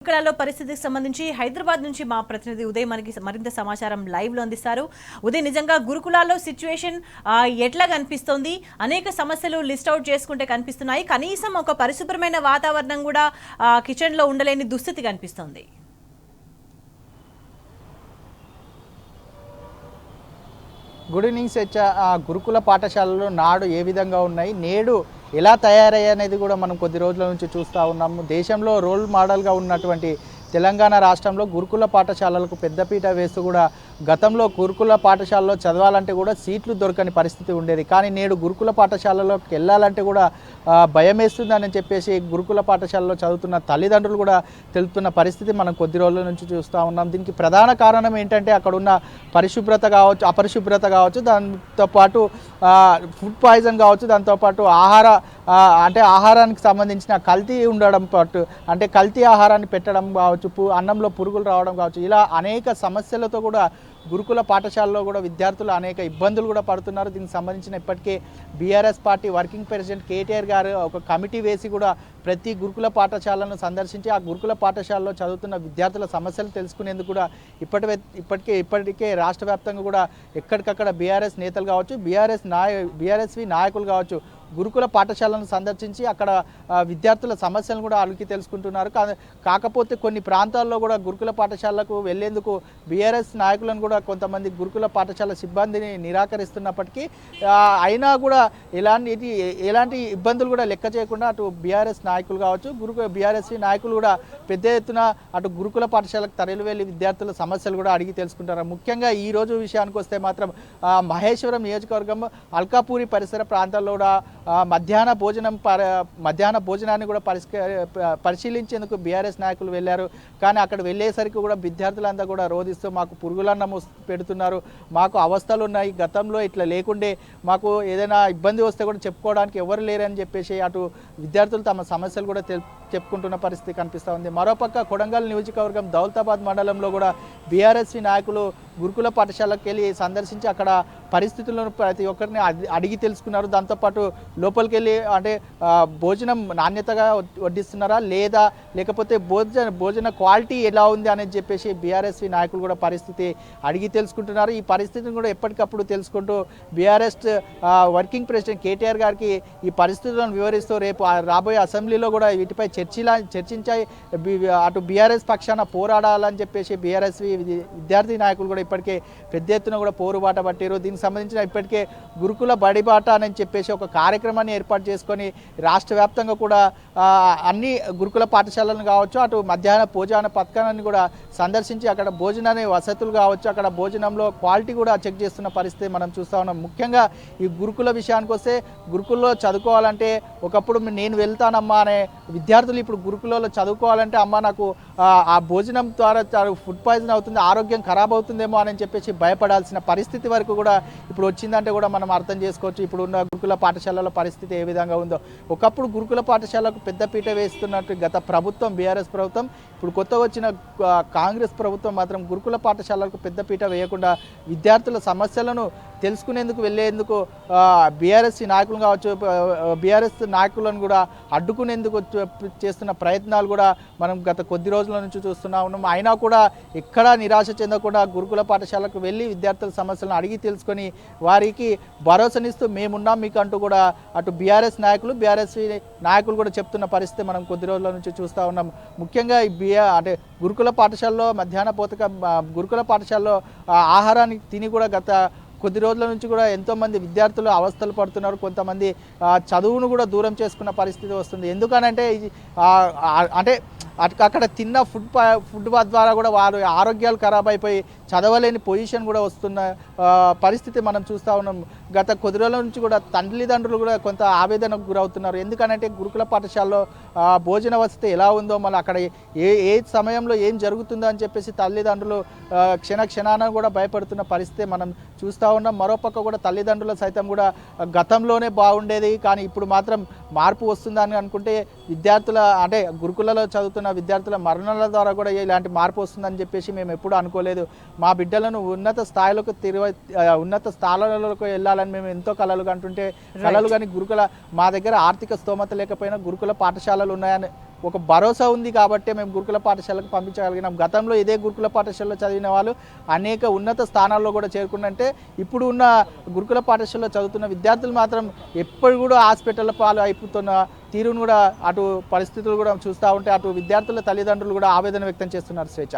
గురుకులాల్లో పరిస్థితికి సంబంధించి హైదరాబాద్ నుంచి మా ప్రతినిధి ఉదయ్ మనకి మరింత సమాచారం లైవ్ లో అందిస్తారు. ఉదయ్, నిజంగా గురుకులాల్లో సిచ్యువేషన్ ఎట్లా కనిపిస్తోంది? అనేక సమస్యలు లిస్ట్ అవుట్ చేసుకుంటే కనిపిస్తున్నాయి. కనీసం ఒక పరిశుభ్రమైన వాతావరణం కూడా కిచెన్ లో ఉండలేని దుస్థితి కనిపిస్తోంది. గుడ్ ఈవినింగ్ స్వేచ్ఛ. గురుకుల పాఠశాలలు నాడు ఏ విధంగా ఉన్నాయి, నేడు ఎలా తయారయ్యాయి అనేది కూడా మనం కొద్ది రోజుల నుంచి చూస్తూ ఉన్నాము. దేశంలో రోల్ మోడల్గా ఉన్నటువంటి తెలంగాణ రాష్ట్రంలో గురుకుల పాఠశాలలకు పెద్దపీట వేస్తూ కూడా గతంలో గురుకుల పాఠశాలలో చదవాలంటే కూడా సీట్లు దొరకని పరిస్థితి ఉండేది. కానీ నేడు గురుకుల పాఠశాలలోకి వెళ్ళాలంటే కూడా భయం వేస్తుందని చెప్పేసి గురుకుల పాఠశాలలో చదువుతున్న తల్లిదండ్రులు కూడా తెలుపుతున్న పరిస్థితి మనం కొద్ది రోజుల నుంచి చూస్తూ ఉన్నాం. దీనికి ప్రధాన కారణం ఏంటంటే అక్కడున్న పరిశుభ్రత కావచ్చు, అపరిశుభ్రత కావచ్చు, దాంతోపాటు ఫుడ్ పాయిజన్ కావచ్చు, దాంతోపాటు ఆహారానికి సంబంధించిన కల్తీ ఉండడం పాటు అంటే కల్తీ ఆహారాన్ని పెట్టడం కావచ్చు, అన్నంలో పురుగులు రావడం కావచ్చు, ఇలా అనేక సమస్యలతో కూడా గురుకుల పాఠశాలలో కూడా విద్యార్థులు అనేక ఇబ్బందులు కూడా పడుతున్నారు. దీనికి సంబంధించిన ఇప్పటికే BRS party working president KTR గారు ఒక కమిటీ వేసి కూడా ప్రతి గురుకుల పాఠశాలను సందర్శించి ఆ గురుకుల పాఠశాలలో చదువుతున్న విద్యార్థుల సమస్యలు తెలుసుకునేందుకు కూడా ఇప్పటికే రాష్ట్ర వ్యాప్తంగా కూడా ఎక్కడికక్కడ బీఆర్ఎస్ నేతలు కావచ్చు, బీఆర్ఎస్వి నాయకులు కావచ్చు గురుకుల పాఠశాలను సందర్శించి అక్కడ విద్యార్థుల సమస్యలను కూడా అడిగి తెలుసుకుంటున్నారు. కాకపోతే కొన్ని ప్రాంతాల్లో కూడా గురుకుల పాఠశాలకు వెళ్లేందుకు బీఆర్ఎస్ నాయకులను కూడా కొంతమంది గురుకుల పాఠశాల సిబ్బందిని నిరాకరిస్తున్నప్పటికీ అయినా కూడా ఎలాంటి ఇబ్బందులు కూడా లెక్క చేయకుండా అటు బీఆర్ఎస్ నాయకులు కావచ్చు, బీఆర్ఎస్వి నాయకులు కూడా పెద్ద ఎత్తున అటు గురుకుల పాఠశాలకు తరలి వెళ్ళి విద్యార్థుల సమస్యలు కూడా అడిగి తెలుసుకుంటారు. ముఖ్యంగా ఈ రోజు విషయానికి వస్తే మాత్రం మహేశ్వరం నియోజకవర్గం అల్కాపూరి పరిసర ప్రాంతాల్లో కూడా మధ్యాహ్న భోజనాన్ని కూడా పరిశీలించేందుకు బీఆర్ఎస్ నాయకులు వెళ్ళారు. కానీ అక్కడ వెళ్ళేసరికి కూడా విద్యార్థులంతా కూడా రోధిస్తూ మాకు పురుగులన్నం పెడుతున్నారు, మాకు అవస్థలు ఉన్నాయి, గతంలో ఇట్లా లేకుండే మాకు ఏదైనా ఇబ్బంది వస్తే కూడా చెప్పుకోవడానికి ఎవరు లేరని చెప్పేసి అటు విద్యార్థులు తమ సమస్యలు కూడా చెప్పుకుంటున్న పరిస్థితి కనిపిస్తూ ఉంది. మరోపక్క కొడంగల్ నియోజకవర్గం దౌలతాబాద్ మండలంలో కూడా బీఆర్ఎస్వి నాయకులు గురుకుల పాఠశాలకు వెళ్ళి సందర్శించి అక్కడ పరిస్థితులను ప్రతి ఒక్కరిని అడిగి తెలుసుకున్నారు. దాంతోపాటు లోపలికి వెళ్ళి అంటే భోజనం నాణ్యతగా వడ్డిస్తున్నారా లేదా, లేకపోతే భోజన క్వాలిటీ ఎలా ఉంది అనేది చెప్పేసి బీఆర్ఎస్వి నాయకులు కూడా పరిస్థితి అడిగి తెలుసుకుంటున్నారు. ఈ పరిస్థితిని కూడా ఎప్పటికప్పుడు తెలుసుకుంటూ బీఆర్ఎస్ వర్కింగ్ ప్రెసిడెంట్ కేటీఆర్ గారికి ఈ పరిస్థితులను వివరిస్తూ రేపు రాబోయే అసెంబ్లీలో కూడా వీటిపై చర్చించాయి అటు బీఆర్ఎస్ పక్షాన పోరాడాలని చెప్పేసి బీఆర్ఎస్వి విద్యార్థి నాయకులు కూడా ఇప్పటికే పెద్ద ఎత్తున కూడా పోరుబాట పట్టారు. దీనికి సంబంధించిన ఇప్పటికే గురుకుల బడిబాట అని చెప్పేసి ఒక కార్యక్రమాన్ని ఏర్పాటు చేసుకొని రాష్ట్ర వ్యాప్తంగా కూడా అన్ని గురుకుల పాఠశాలను కావచ్చు, అటు మధ్యాహ్న భోజన పథకాన్ని కూడా సందర్శించి అక్కడ భోజనాన్ని వసతులు కావచ్చు, అక్కడ భోజనంలో క్వాలిటీ కూడా చెక్ చేస్తున్న పరిస్థితి మనం చూస్తూ ఉన్నాం. ముఖ్యంగా ఈ గురుకుల విషయానికి వస్తే గురుకుల్లో చదువుకోవాలంటే ఒకప్పుడు నేను వెళ్తానమ్మా అనే విద్యార్థులు ఇప్పుడు గురుకులలో చదువుకోవాలంటే అమ్మ నాకు ఆ భోజనం ద్వారా ఫుడ్ పాయిజన్ అవుతుంది, ఆరోగ్యం ఖరాబ్ అవుతుందేమో అని చెప్పేసి భయపడాల్సిన పరిస్థితి వరకు కూడా ఇప్పుడు వచ్చిందంటే కూడా మనం అర్థం చేసుకోవచ్చు ఇప్పుడు ఉన్న గురుకుల పాఠశాలల పరిస్థితి ఏ విధంగా ఉందో. ఒకప్పుడు గురుకుల పాఠశాలకు పెద్దపీట వేస్తున్నట్టు గత ప్రభుత్వం బీఆర్ఎస్ ప్రభుత్వం, ఇప్పుడు కొత్తగా వచ్చిన కాంగ్రెస్ ప్రభుత్వం మాత్రం గురుకుల పాఠశాలలకు పెద్దపీట వేయకుండా విద్యార్థుల సమస్యలను తెలుసుకునేందుకు వెళ్ళేందుకు బీఆర్ఎస్ నాయకులు కావచ్చు, బీఆర్ఎస్ నాయకులను కూడా అడ్డుకునేందుకు చేస్తున్న ప్రయత్నాలు కూడా మనం గత కొద్ది రోజుల నుంచి చూస్తూనే ఉన్నాం. అయినా కూడా ఎక్కడా నిరాశ చెందకుండా గురుకుల పాఠశాలకు వెళ్ళి విద్యార్థుల సమస్యలను అడిగి తెలుసుకొని వారికి భరోసానిస్తూ మేమున్నాం మీకు అంటూ కూడా అటు బీఆర్ఎస్ నాయకులు కూడా చెప్తున్న పరిస్థితి మనం కొద్ది రోజుల నుంచి చూస్తూ ఉన్నాం. ముఖ్యంగా అంటే గురుకుల పాఠశాలలో గురుకుల పాఠశాలలో ఆహారాన్ని తిని కూడా గత కొద్ది రోజుల నుంచి కూడా ఎంతోమంది విద్యార్థులు అవస్థలు పడుతున్నారు. కొంతమంది చదువును కూడా దూరం చేసుకున్న పరిస్థితి వస్తుంది. ఎందుకనంటే అంటే అక్కడ తిన్న ఫుడ్ ద్వారా కూడా వారు ఆరోగ్యాలు ఖరాబ్ అయిపోయి చదవలేని పొజిషన్ కూడా వస్తున్న పరిస్థితి మనం చూస్తూ ఉన్నాం. గత కొద్ది రోజుల నుంచి కూడా తల్లిదండ్రులు కూడా కొంత ఆవేదనకు గురవుతున్నారు. ఎందుకనంటే గురుకుల పాఠశాలలో భోజన వసతి ఎలా ఉందో, మళ్ళీ అక్కడ ఏ సమయంలో ఏం జరుగుతుందో అని చెప్పేసి తల్లిదండ్రులు క్షణాన కూడా భయపడుతున్న పరిస్థితి మనం చూస్తూ ఉన్నాం. మరోపక్క కూడా తల్లిదండ్రులు సైతం కూడా గతంలోనే బాగుండేది కానీ ఇప్పుడు మాత్రం మార్పు వస్తుందని అనుకుంటే విద్యార్థుల అంటే గురుకులలో చదువుతున్న విద్యార్థుల మరణాల ద్వారా కూడా ఇలాంటి మార్పు వస్తుందని చెప్పేసి మేము ఎప్పుడూ అనుకోలేదు. మా బిడ్డలను ఉన్నత స్థానాలకు వెళ్ళాలని మేము ఎంతో కలలు కంటుంటే కలలు కానీ గురుకుల మా దగ్గర ఆర్థిక స్తోమత లేకపోయినా గురుకుల పాఠశాలలు ఉన్నాయని ఒక భరోసా ఉంది కాబట్టి మేము గురుకుల పాఠశాలకు పంపించగలిగినాం. గతంలో ఇదే గురుకుల పాఠశాలలో చదివిన వాళ్ళు అనేక ఉన్నత స్థానాల్లో కూడా చేరుకుంటే ఇప్పుడు ఉన్న గురుకుల పాఠశాలలో చదువుతున్న విద్యార్థులు మాత్రం ఎప్పుడు కూడా హాస్పిటల్ పాలు అయిపోతున్న తీరును కూడా అటు పరిస్థితులు కూడా చూస్తూ ఉంటే అటు విద్యార్థుల తల్లిదండ్రులు కూడా ఆవేదన వ్యక్తం చేస్తున్నారు. స్వేచ్ఛ.